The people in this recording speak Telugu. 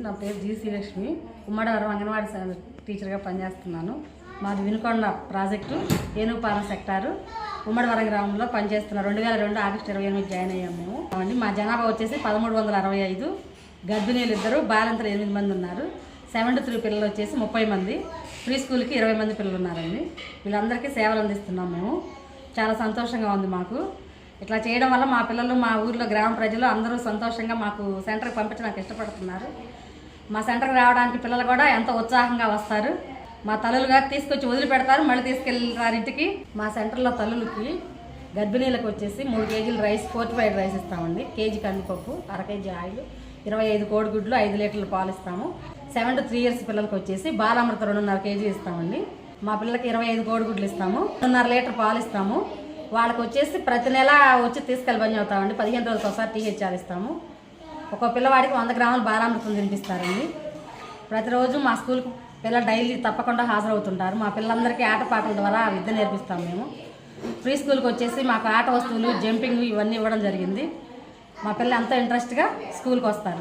నా పేరు జి శ్రీలక్ష్మి. ఉమ్మడివరం అంగన్వాడీ టీచర్గా పనిచేస్తున్నాను. మాది వినుకొండ ప్రాజెక్టు ఏనుగుపాలెం సెక్టారు ఉమ్మడివరం గ్రామంలో పనిచేస్తున్నాం. 2002 ఆగస్టు 28 జాయిన్ అయ్యాము మేము. అవండి మా జనాభా వచ్చేసి 1365. గర్భిణీలు 2, బాలింతలు 8 మంది ఉన్నారు. 73 పిల్లలు వచ్చేసి 30 మంది. ప్రీ స్కూల్కి 20 మంది పిల్లలు ఉన్నారండి. వీళ్ళందరికీ సేవలు అందిస్తున్నాం మేము. చాలా సంతోషంగా ఉంది మాకు. ఇట్లా చేయడం వల్ల మా పిల్లలు, మా ఊర్లో గ్రామ ప్రజలు అందరూ సంతోషంగా మాకు సెంటర్కి పంపించడానికి ఇష్టపడుతున్నారు. మా సెంటర్కి రావడానికి పిల్లలు కూడా ఎంతో ఉత్సాహంగా వస్తారు. మా తల్లులుగా తీసుకొచ్చి వదిలిపెడతారు, మళ్ళీ తీసుకెళ్ళారు ఇంటికి. మా సెంటర్లో తల్లులకి గర్భిణీలకు వచ్చేసి 3 కేజీలు రైస్, ఫోర్టిఫైడ్ రైస్ ఇస్తామండి. కేజీ కందిపప్పు, 1/2 కేజీ ఆయిల్, 25 కోడిగుడ్లు, 5 లీటర్ల పాలు ఇస్తాము. 7 to 3 years పిల్లలకు వచ్చేసి బాలామృతం 2.5 కేజీ ఇస్తామండి. మా పిల్లలకి 25 కోడిగుడ్లు ఇస్తాము, 1.5 లీటర్ పాలు ఇస్తాము. వాళ్ళకి వచ్చేసి ప్రతి నెల వచ్చి తీసుకెళ్ళి పని అవుతామండి. 15 రోజులకు ఒకసారి THR ఇస్తాము. ఒక పిల్లవాడికి 100 గ్రాముల బాలామృతం తినిపిస్తారండి. ప్రతిరోజు మా స్కూల్కి పిల్లలు డైలీ తప్పకుండా హాజరవుతుంటారు. మా పిల్లలందరికీ ఆటపాటల ద్వారా విద్య నేర్పిస్తాము మేము. ప్రీ స్కూల్కి వచ్చేసి మాకు ఆట వస్తువులు, జంపింగ్ ఇవన్నీ ఇవ్వడం జరిగింది. మా పిల్లలు ఎంతో ఇంట్రెస్ట్గా స్కూల్కి వస్తారు.